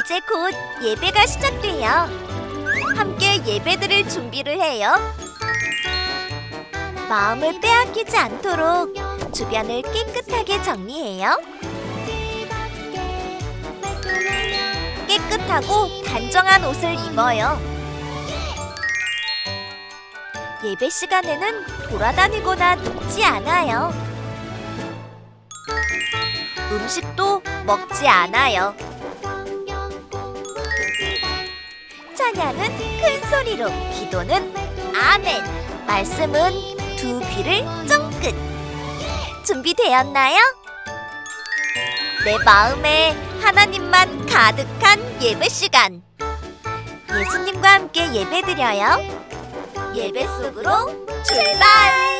이제 곧 예배가 시작돼요. 함께 예배드릴 준비를 해요. 마음을 빼앗기지 않도록 주변을 깨끗하게 정리해요. 깨끗하고 단정한 옷을 입어요. 예배 시간에는 돌아다니거나 눕지 않아요. 음식도 먹지 않아요. 찬양은 큰 소리로, 기도는 아멘, 말씀은 두 귀를 쫑긋. 준비되었나요? 내 마음에 하나님만 가득한 예배 시간. 예수님과 함께 예배드려요. 예배 속으로 출발!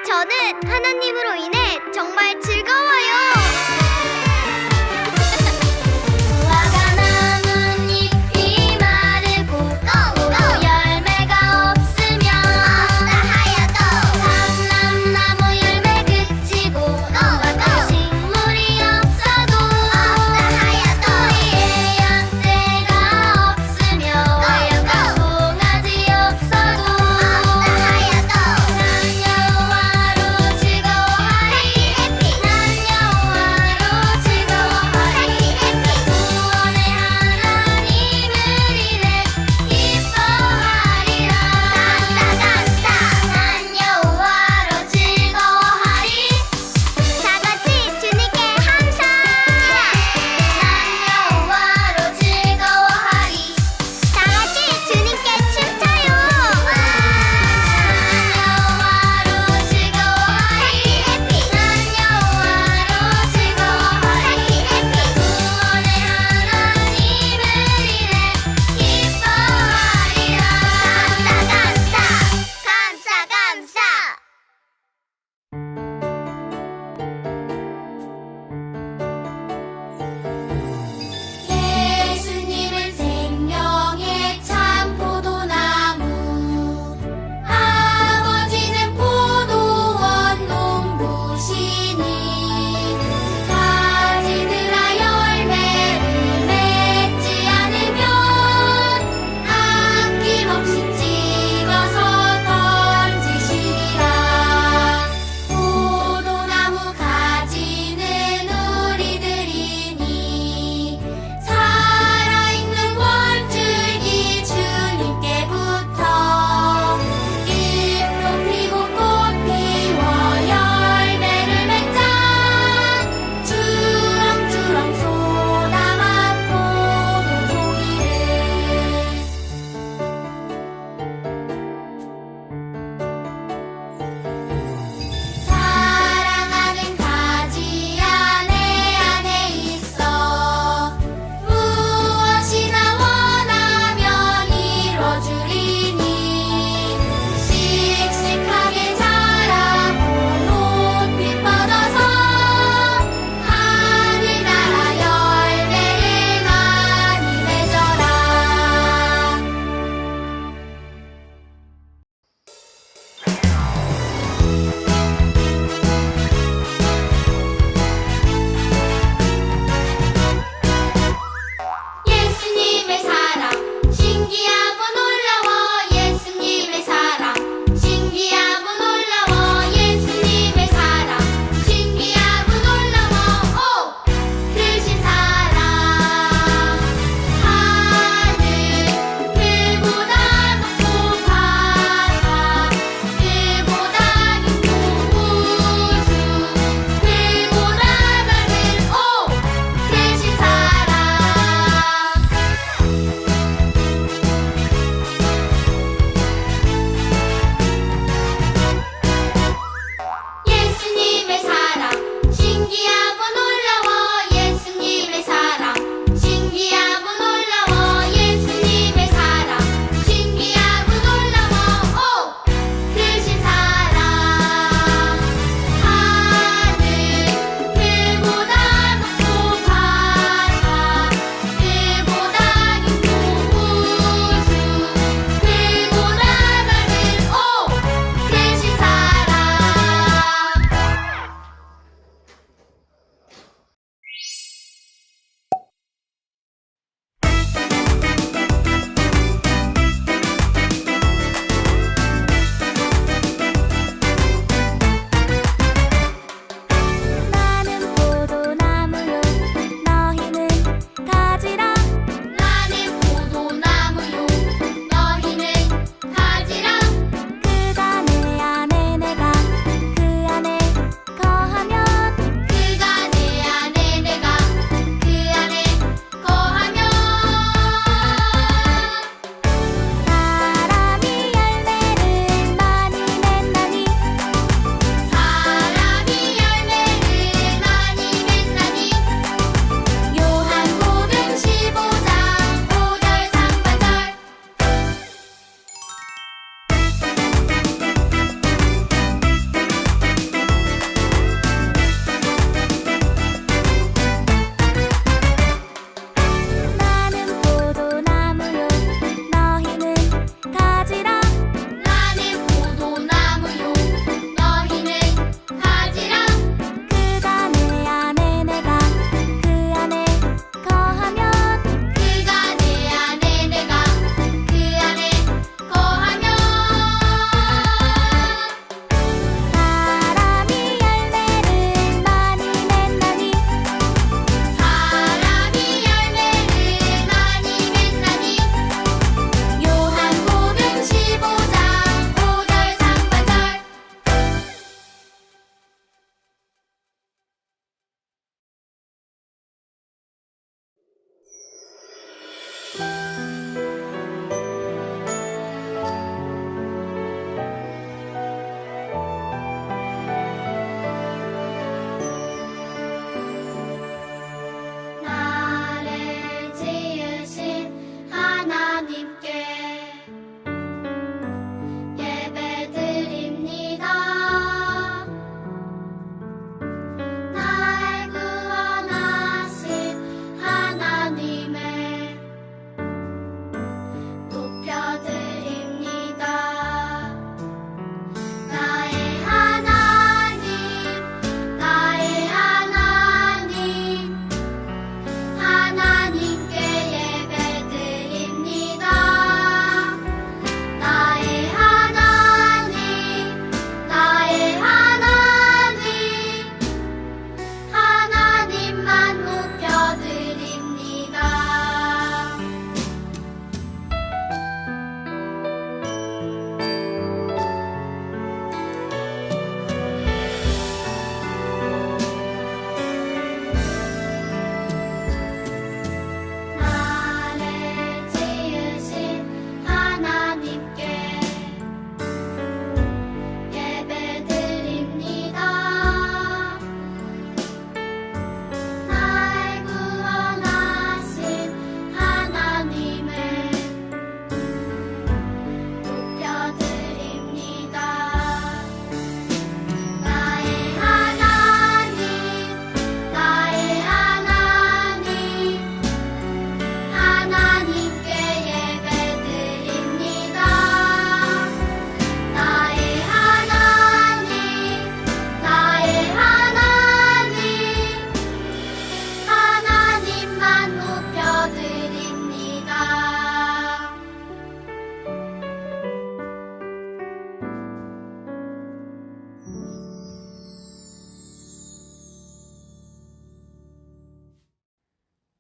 저는 하나님으로 인해 정말 즐거워요. 무화과 나뭇잎이 마르고 열매가 없으면 하얗도 감람나무 열매 그치고 식물이 없어도 하얗도 예약대가 없으며 송아지 없어도 하얗도 난 여호와로 즐거워하리 난 여호와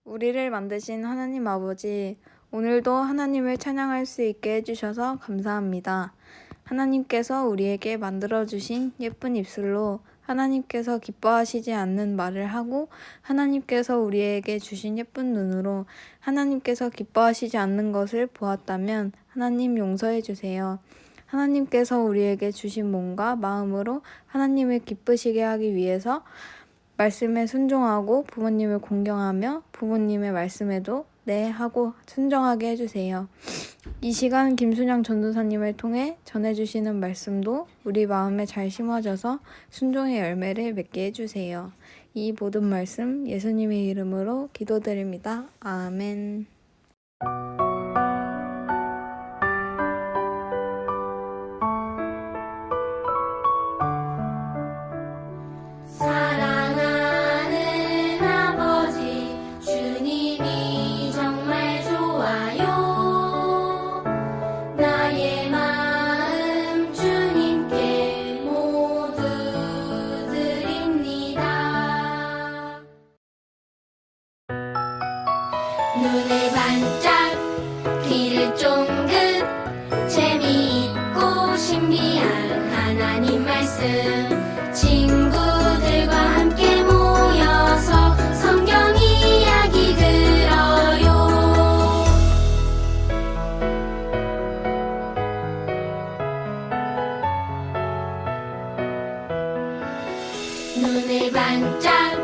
우리를 만드신 하나님 아버지, 오늘도 하나님을 찬양할 수 있게 해주셔서 감사합니다. 하나님께서 우리에게 만들어주신 예쁜 입술로 하나님께서 기뻐하시지 않는 말을 하고, 하나님께서 우리에게 주신 예쁜 눈으로 하나님께서 기뻐하시지 않는 것을 보았다면 하나님 용서해 주세요. 하나님께서 우리에게 주신 몸과 마음으로 하나님을 기쁘시게 하기 위해서 말씀에 순종하고 부모님을 공경하며 부모님의 말씀에도 네 하고 순종하게 해주세요. 이 시간 김순영 전도사님을 통해 전해주시는 말씀도 우리 마음에 잘 심어져서 순종의 열매를 맺게 해주세요. 이 모든 말씀 예수님의 이름으로 기도드립니다. 아멘. 사랑하는 아버지 주님이 정말 좋아요. 나의 마음 주님께 모두 드립니다. 눈을 반짝 귀를 쫑긋 재미있고 신비한 하나님 말씀 친구들과 함께 모여서 성경 이야기 들어요. 눈을 반짝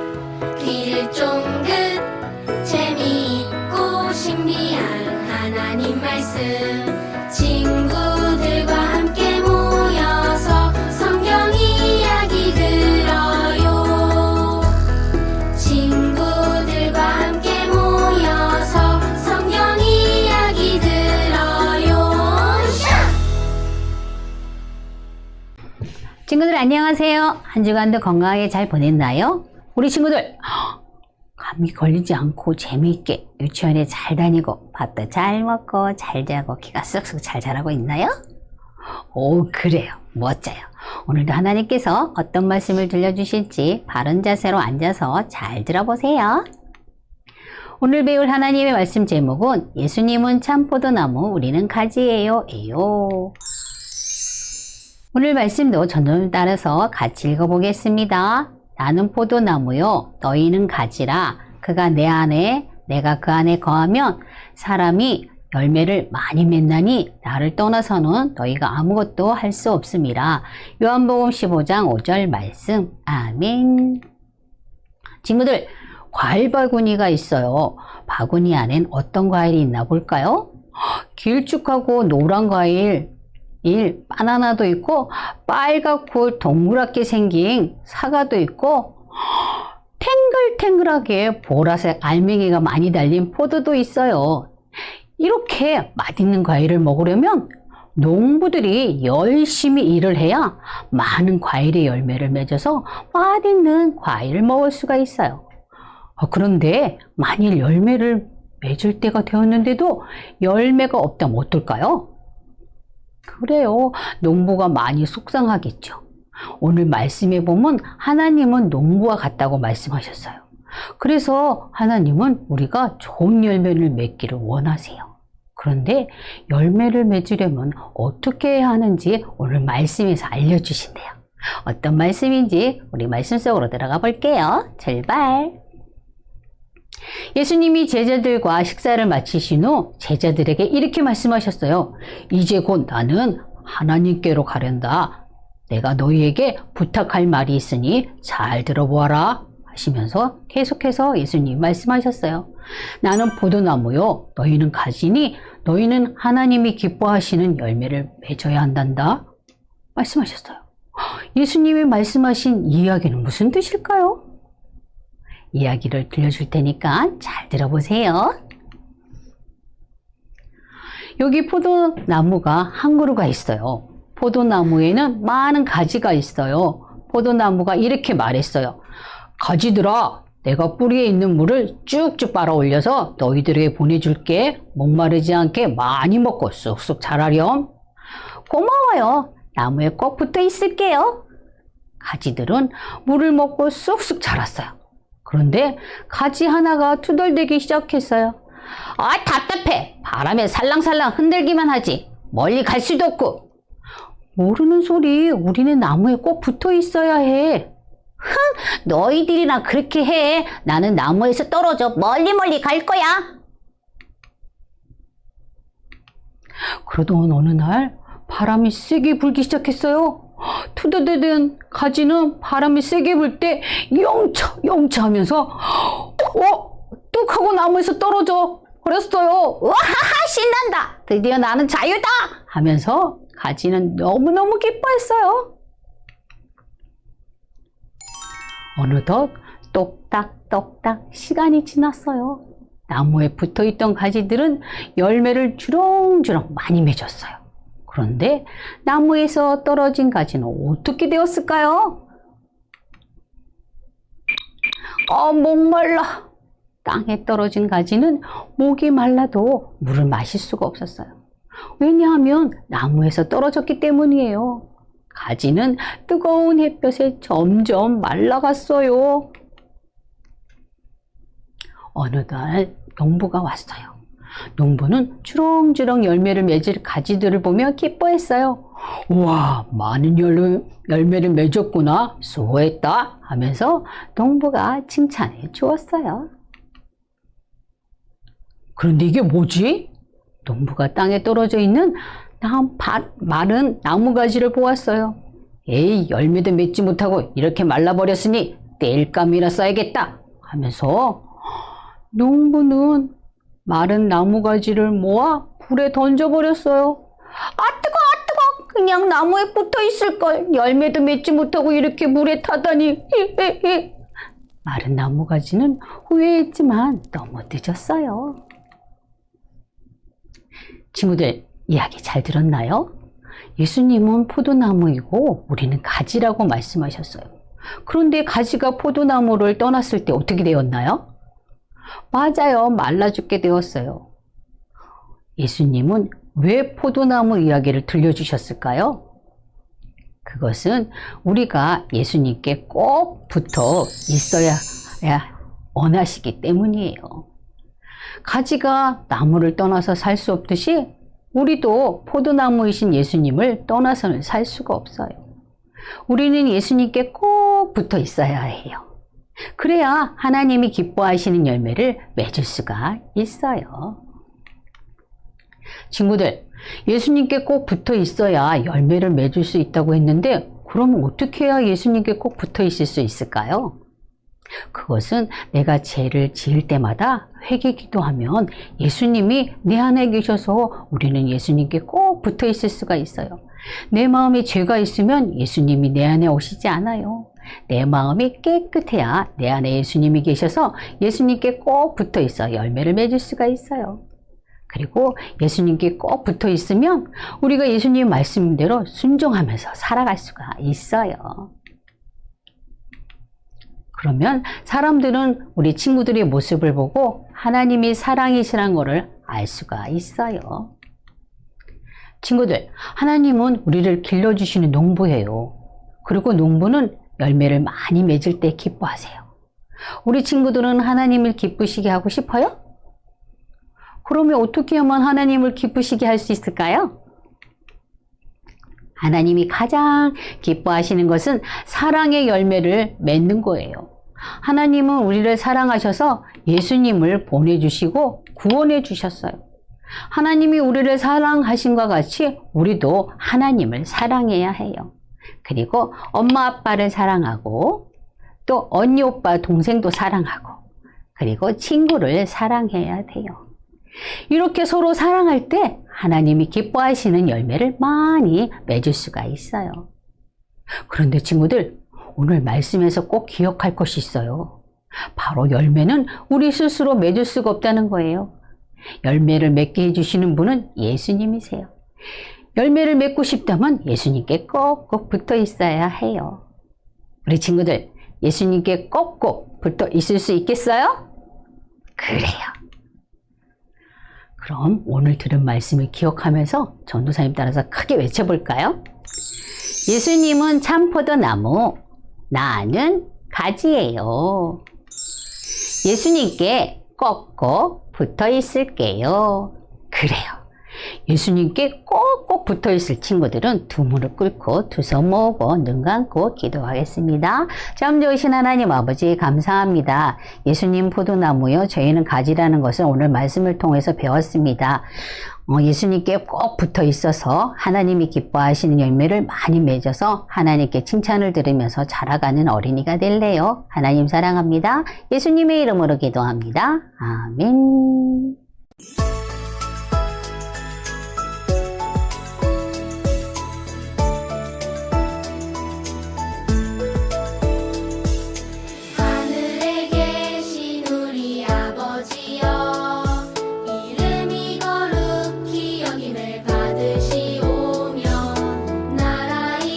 귀를 쫑긋 재미있고 신비한 하나님 말씀 친구들과 함께 모여서 성경 이야기 들어요. 친구들과 함께 모여서 성경 이야기 들어요. 친구들 안녕하세요. 한 주간도 건강하게 잘 보냈나요? 우리 친구들 감기 걸리지 않고 재미있게 유치원에 잘 다니고 밥도 잘 먹고 잘 자고 키가 쑥쑥 잘 자라고 있나요? 오, 그래요. 멋져요. 오늘도 하나님께서 어떤 말씀을 들려주실지 바른 자세로 앉아서 잘 들어보세요. 오늘 배울 하나님의 말씀 제목은 예수님은 참 포도나무 우리는 가지예요. 에요. 오늘 말씀도 전도를 따라서 같이 읽어보겠습니다. 나는 포도나무요 너희는 가지라. 그가 내 안에 내가 그 안에 거하면 사람이 열매를 많이 맺나니 나를 떠나서는 너희가 아무것도 할 수 없음이라. 요한복음 15장 5절 말씀. 아멘. 친구들, 과일 바구니가 있어요. 바구니 안엔 어떤 과일이 있나 볼까요? 길쭉하고 노란 과일 바나나도 있고 빨갛고 동그랗게 생긴 사과도 있고 탱글탱글하게 보라색 알맹이가 많이 달린 포도도 있어요. 이렇게 맛있는 과일을 먹으려면 농부들이 열심히 일을 해야 많은 과일의 열매를 맺어서 맛있는 과일을 먹을 수가 있어요. 그런데 만일 열매를 맺을 때가 되었는데도 열매가 없다면 어떨까요? 그래요. 농부가 많이 속상하겠죠. 오늘 말씀에 보면 하나님은 농부와 같다고 말씀하셨어요. 그래서 하나님은 우리가 좋은 열매를 맺기를 원하세요. 그런데 열매를 맺으려면 어떻게 해야 하는지 오늘 말씀에서 알려주신대요. 어떤 말씀인지 우리 말씀 속으로 들어가 볼게요. 출발! 예수님이 제자들과 식사를 마치신 후 제자들에게 이렇게 말씀하셨어요. 이제 곧 나는 하나님께로 가련다. 내가 너희에게 부탁할 말이 있으니 잘 들어보아라 하시면서 계속해서 예수님 말씀하셨어요. 나는 포도나무요 너희는 가지니 너희는 하나님이 기뻐하시는 열매를 맺어야 한단다 말씀하셨어요. 예수님이 말씀하신 이야기는 무슨 뜻일까요? 이야기를 들려줄 테니까 잘 들어보세요. 여기 포도나무가 한 그루가 있어요. 포도나무에는 많은 가지가 있어요. 포도나무가 이렇게 말했어요. 가지들아, 내가 뿌리에 있는 물을 쭉쭉 빨아 올려서 너희들에게 보내줄게. 목마르지 않게 많이 먹고 쑥쑥 자라렴. 고마워요. 나무에 꼭 붙어 있을게요. 가지들은 물을 먹고 쑥쑥 자랐어요. 그런데 가지 하나가 투덜대기 시작했어요. 아, 답답해. 바람에 살랑살랑 흔들기만 하지. 멀리 갈 수도 없고. 모르는 소리. 우리는 나무에 꼭 붙어 있어야 해. 흥, 너희들이나 그렇게 해. 나는 나무에서 떨어져 멀리 갈 거야. 그러던 어느 날 바람이 세게 불기 시작했어요. 투덜대던 가지는 바람이 세게 불 때 영차 하면서 뚝 하고 나무에서 떨어져 버렸어요. 우하하, 신난다. 드디어 나는 자유다 하면서 가지는 너무너무 기뻐했어요. 어느덧 똑딱똑딱 시간이 지났어요. 나무에 붙어있던 가지들은 열매를 주렁주렁 많이 맺었어요. 그런데 나무에서 떨어진 가지는 어떻게 되었을까요? 목말라. 땅에 떨어진 가지는 목이 말라도 물을 마실 수가 없었어요. 왜냐하면 나무에서 떨어졌기 때문이에요. 가지는 뜨거운 햇볕에 점점 말라갔어요. 어느 날 농부가 왔어요. 농부는 주렁주렁 열매를 맺을 가지들을 보며 기뻐했어요. 우와, 많은 열매를 맺었구나. 수고했다 하면서 농부가 칭찬해 주었어요. 그런데 이게 뭐지? 농부가 땅에 떨어져 있는 마른 나무가지를 보았어요. 에이, 열매도 맺지 못하고 이렇게 말라버렸으니 땔감이나 써야겠다 하면서 농부는 마른 나무가지를 모아 불에 던져버렸어요. 아, 뜨거! 그냥 나무에 붙어 있을걸. 열매도 맺지 못하고 이렇게 물에 타다니. 마른 나무가지는 후회했지만 너무 늦었어요. 친구들, 이야기 잘 들었나요? 예수님은 포도나무이고 우리는 가지라고 말씀하셨어요. 그런데 가지가 포도나무를 떠났을 때 어떻게 되었나요? 맞아요. 말라 죽게 되었어요. 예수님은 왜 포도나무 이야기를 들려주셨을까요? 그것은 우리가 예수님께 꼭 붙어 있어야 원하시기 때문이에요. 가지가 나무를 떠나서 살 수 없듯이 우리도 포도나무이신 예수님을 떠나서는 살 수가 없어요. 우리는 예수님께 꼭 붙어 있어야 해요. 그래야 하나님이 기뻐하시는 열매를 맺을 수가 있어요. 친구들, 예수님께 꼭 붙어 있어야 열매를 맺을 수 있다고 했는데 그럼 어떻게 해야 예수님께 꼭 붙어 있을 수 있을까요? 그것은 내가 죄를 지을 때마다 회개 기도하면 예수님이 내 안에 계셔서 우리는 예수님께 꼭 붙어 있을 수가 있어요. 내 마음에 죄가 있으면 예수님이 내 안에 오시지 않아요. 내 마음이 깨끗해야 내 안에 예수님이 계셔서 예수님께 꼭 붙어 있어 열매를 맺을 수가 있어요. 그리고 예수님께 꼭 붙어 있으면 우리가 예수님 말씀대로 순종하면서 살아갈 수가 있어요. 그러면 사람들은 우리 친구들의 모습을 보고 하나님이 사랑이시란 것을 알 수가 있어요. 친구들, 하나님은 우리를 길러주시는 농부예요. 그리고 농부는 열매를 많이 맺을 때 기뻐하세요. 우리 친구들은 하나님을 기쁘시게 하고 싶어요? 그러면 어떻게 하면 하나님을 기쁘시게 할 수 있을까요? 하나님이 가장 기뻐하시는 것은 사랑의 열매를 맺는 거예요. 하나님은 우리를 사랑하셔서 예수님을 보내주시고 구원해 주셨어요. 하나님이 우리를 사랑하신과 같이 우리도 하나님을 사랑해야 해요. 그리고 엄마 아빠를 사랑하고 또 언니 오빠 동생도 사랑하고 그리고 친구를 사랑해야 돼요. 이렇게 서로 사랑할 때 하나님이 기뻐하시는 열매를 많이 맺을 수가 있어요. 그런데 친구들, 오늘 말씀에서 꼭 기억할 것이 있어요. 바로 열매는 우리 스스로 맺을 수가 없다는 거예요. 열매를 맺게 해주시는 분은 예수님이세요. 열매를 맺고 싶다면 예수님께 꼭꼭 붙어 있어야 해요. 우리 친구들, 예수님께 꼭꼭 붙어 있을 수 있겠어요? 그래요. 그럼 오늘 들은 말씀을 기억하면서 전도사님 따라서 크게 외쳐볼까요? 예수님은 참 포도나무, 나는 가지예요. 예수님께 꼭꼭 붙어 있을게요. 그래요. 예수님께 꼭꼭 붙어 있을 친구들은 두 무릎 꿇고 두 손 모으고 눈 감고 기도하겠습니다. 참 좋으신 하나님 아버지 감사합니다. 예수님 포도나무요, 저희는 가지라는 것을 오늘 말씀을 통해서 배웠습니다. 예수님께 꼭 붙어 있어서 하나님이 기뻐하시는 열매를 많이 맺어서 하나님께 칭찬을 들으면서 자라가는 어린이가 될래요. 하나님 사랑합니다. 예수님의 이름으로 기도합니다. 아멘. 하늘에 계신 우리 아버지여 이름이 거룩히 여김을 받으시오며 나라의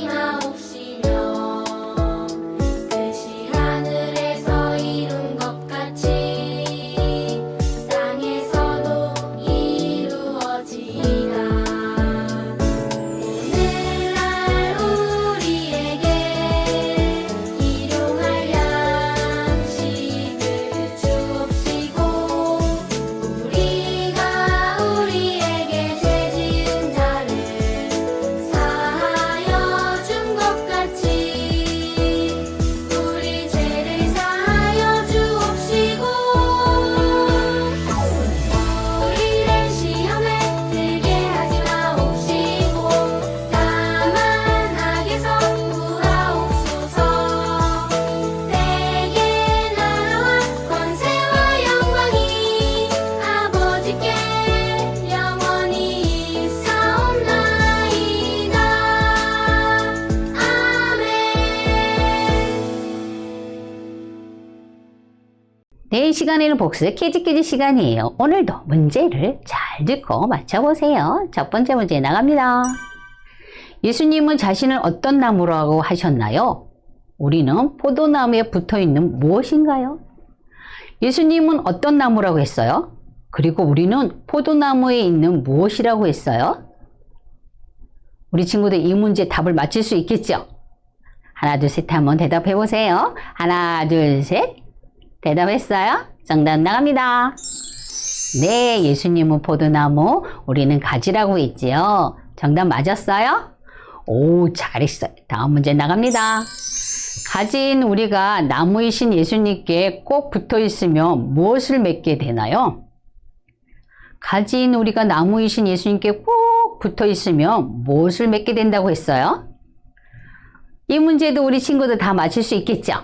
임하옵시며 뜻이 하늘에서 이룬 것 같이 땅에서도 이루어지이다. 오늘날 우리에게 일용할 양식을 주옵시고 우리가 우리에게 죄 지은 자를 사하여 준 것 같이 우리 죄를 사하여 주옵시고 우리를 시험에 들게 하지 마옵시고 다만 악에서 구하옵소서. 대개 나라와 권세와 영광이 아버지께 영원히 있사옵나이다. 아멘. 네, 이 시간에는 복습 퀴즈 시간이에요. 오늘도 문제를 잘 듣고 맞춰보세요. 첫 번째 문제 나갑니다. 예수님은 자신을 어떤 나무라고 하셨나요? 우리는 포도나무에 붙어있는 무엇인가요? 예수님은 어떤 나무라고 했어요? 그리고 우리는 포도나무에 있는 무엇이라고 했어요? 우리 친구들 이 문제 답을 맞힐 수 있겠죠? 하나, 둘, 셋 한번 대답해 보세요. 하나, 둘, 셋. 대답했어요? 정답 나갑니다. 네, 예수님은 포도나무, 우리는 가지라고 했지요. 정답 맞았어요? 오, 잘했어요. 다음 문제 나갑니다. 가지인 우리가 나무이신 예수님께 꼭 붙어 있으면 무엇을 맺게 되나요? 가지인 우리가 나무이신 예수님께 꼭 붙어 있으면 무엇을 맺게 된다고 했어요? 이 문제도 우리 친구들 다 맞힐 수 있겠죠?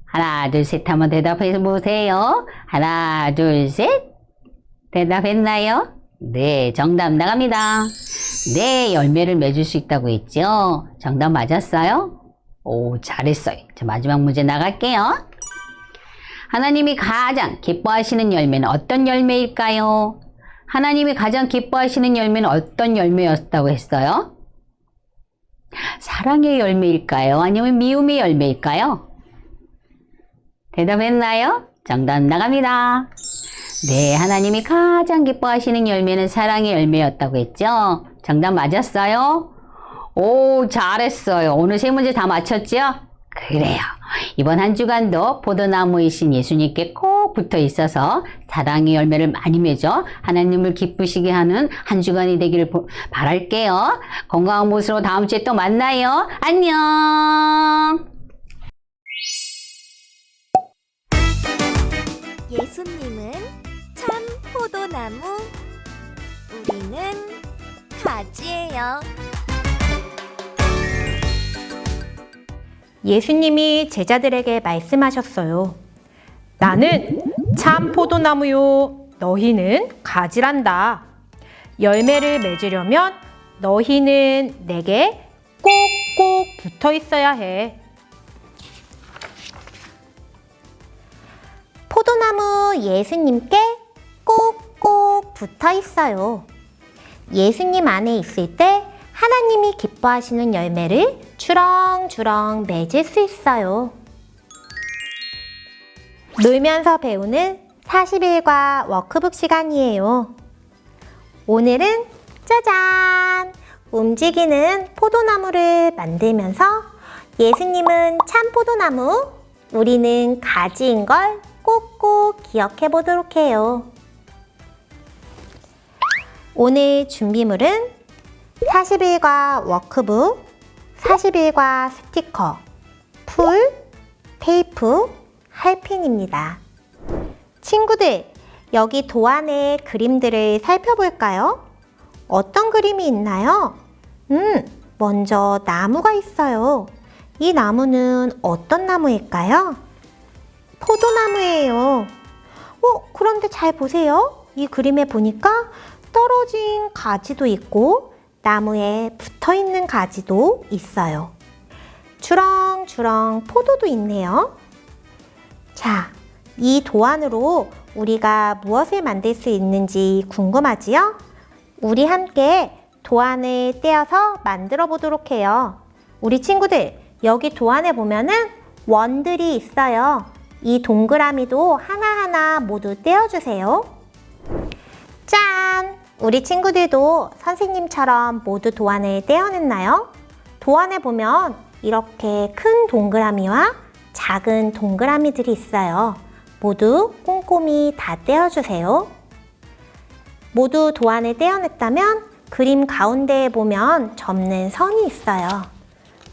하나, 둘, 셋 한번 대답해 보세요. 하나, 둘, 셋. 대답했나요? 네, 정답 나갑니다. 네, 열매를 맺을 수 있다고 했죠? 정답 맞았어요? 오, 잘했어요. 자, 마지막 문제 나갈게요. 하나님이 가장 기뻐하시는 열매는 어떤 열매일까요? 하나님이 가장 기뻐하시는 열매는 어떤 열매였다고 했어요? 사랑의 열매일까요? 아니면 미움의 열매일까요? 대답했나요? 정답 나갑니다. 네, 하나님이 가장 기뻐하시는 열매는 사랑의 열매였다고 했죠? 정답 맞았어요? 오, 잘했어요. 오늘 세 문제 다 맞췄죠? 그래요. 이번 한 주간도 포도나무이신 예수님께 꼭 붙어 있어서 사랑의 열매를 많이 맺어 하나님을 기쁘시게 하는 한 주간이 되기를 바랄게요. 건강한 모습으로 다음 주에 또 만나요. 안녕! 예수님은 참 포도나무, 우리는 가지예요. 예수님이 제자들에게 말씀하셨어요. 나는 참 포도나무요, 너희는 가지란다. 열매를 맺으려면 너희는 내게 꼭꼭 붙어 있어야 해. 포도나무 예수님께 꼭꼭 붙어 있어요. 예수님 안에 있을 때 하나님이 기뻐하시는 열매를 주렁주렁 맺을 수 있어요. 놀면서 배우는 40일과 워크북 시간이에요. 오늘은 짜잔! 움직이는 포도나무를 만들면서 예수님은 참 포도나무, 우리는 가지인 걸 꼭꼭 기억해 보도록 해요. 오늘 준비물은 40일과 워크북, 40일과 스티커, 풀, 테이프, 할핀입니다. 친구들, 여기 도안의 그림들을 살펴볼까요? 어떤 그림이 있나요? 먼저 나무가 있어요. 이 나무는 어떤 나무일까요? 포도나무예요. 그런데 잘 보세요. 이 그림에 보니까 떨어진 가지도 있고 나무에 붙어 있는 가지도 있어요. 주렁주렁 포도도 있네요. 자, 이 도안으로 우리가 무엇을 만들 수 있는지 궁금하지요? 우리 함께 도안을 떼어서 만들어 보도록 해요. 우리 친구들, 여기 도안에 보면은 원들이 있어요. 이 동그라미도 하나하나 모두 떼어주세요. 짠! 우리 친구들도 선생님처럼 모두 도안을 떼어냈나요? 도안에 보면 이렇게 큰 동그라미와 작은 동그라미들이 있어요. 모두 꼼꼼히 다 떼어주세요. 모두 도안을 떼어냈다면 그림 가운데에 보면 접는 선이 있어요.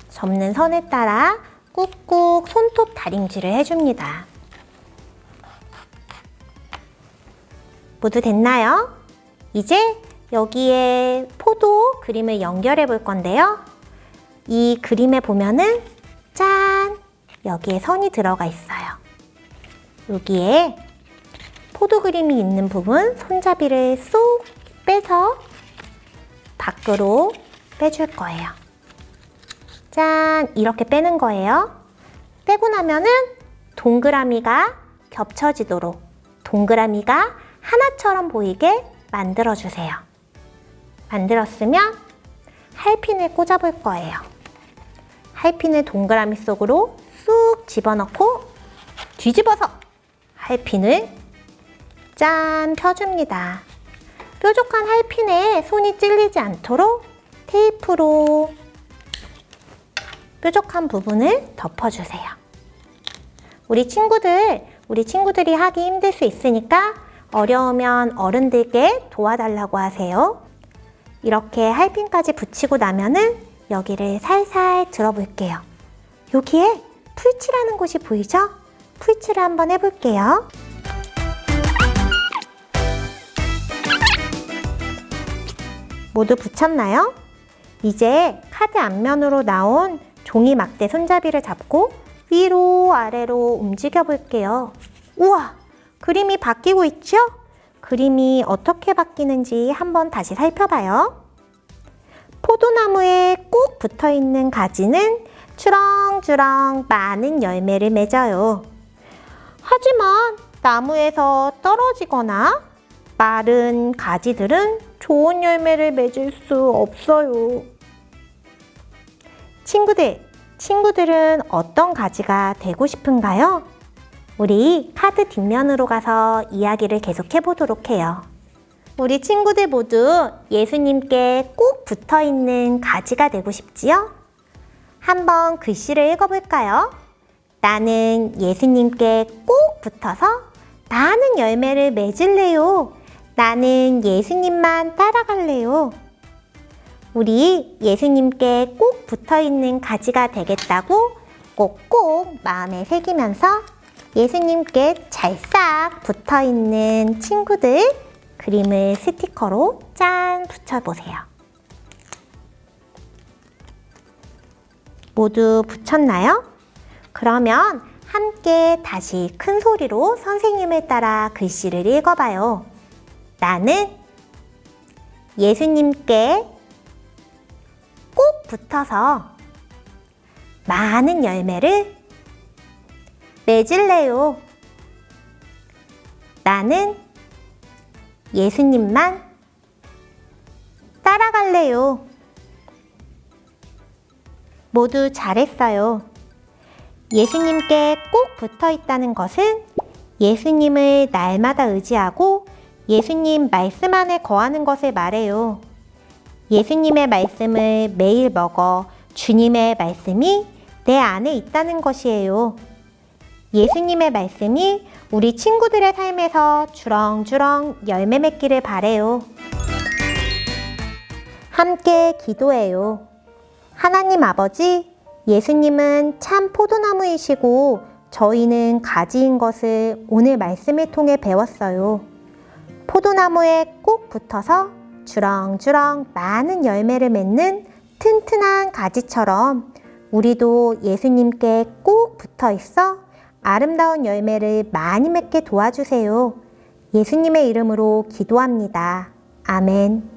접는 선에 따라 꾹꾹 손톱 다림질을 해줍니다. 모두 됐나요? 이제 여기에 포도 그림을 연결해 볼 건데요. 이 그림에 보면은 짠! 여기에 선이 들어가 있어요. 여기에 포도 그림이 있는 부분 손잡이를 쏙 빼서 밖으로 빼줄 거예요. 짠! 이렇게 빼는 거예요. 빼고 나면은 동그라미가 겹쳐지도록 동그라미가 하나처럼 보이게 만들어주세요. 만들었으면 할핀을 꽂아볼 거예요. 할핀을 동그라미 속으로 쑥 집어넣고 뒤집어서 할핀을 짠 펴줍니다. 뾰족한 할핀에 손이 찔리지 않도록 테이프로 뾰족한 부분을 덮어주세요. 우리 친구들이 하기 힘들 수 있으니까 어려우면 어른들께 도와달라고 하세요. 이렇게 할핀까지 붙이고 나면은 여기를 살살 들어볼게요. 여기에 풀칠하는 곳이 보이죠? 풀칠을 한번 해볼게요. 모두 붙였나요? 이제 카드 앞면으로 나온 종이 막대 손잡이를 잡고 위로 아래로 움직여 볼게요. 우와! 그림이 바뀌고 있죠? 그림이 어떻게 바뀌는지 한번 다시 살펴봐요. 포도나무에 꼭 붙어있는 가지는 주렁주렁 많은 열매를 맺어요. 하지만 나무에서 떨어지거나 마른 가지들은 좋은 열매를 맺을 수 없어요. 친구들은 어떤 가지가 되고 싶은가요? 우리 카드 뒷면으로 가서 이야기를 계속해 보도록 해요. 우리 친구들 모두 예수님께 꼭 붙어있는 가지가 되고 싶지요? 한번 글씨를 읽어볼까요? 나는 예수님께 꼭 붙어서 많은 열매를 맺을래요. 나는 예수님만 따라갈래요. 우리 예수님께 꼭 붙어있는 가지가 되겠다고 꼭꼭 마음에 새기면서 예수님께 찰싹 붙어있는 친구들 그림을 스티커로 짠 붙여보세요. 모두 붙였나요? 그러면 함께 다시 큰 소리로 선생님을 따라 글씨를 읽어봐요. 나는 예수님께 꼭 붙어서 많은 열매를 맺을래요. 나는 예수님만 따라갈래요. 모두 잘했어요. 예수님께 꼭 붙어 있다는 것은 예수님을 날마다 의지하고 예수님 말씀 안에 거하는 것을 말해요. 예수님의 말씀을 매일 먹어 주님의 말씀이 내 안에 있다는 것이에요. 예수님의 말씀이 우리 친구들의 삶에서 주렁주렁 열매 맺기를 바래요. 함께 기도해요. 하나님 아버지, 예수님은 참 포도나무이시고 저희는 가지인 것을 오늘 말씀을 통해 배웠어요. 포도나무에 꼭 붙어서 주렁주렁 많은 열매를 맺는 튼튼한 가지처럼 우리도 예수님께 꼭 붙어 있어 아름다운 열매를 많이 맺게 도와주세요. 예수님의 이름으로 기도합니다. 아멘.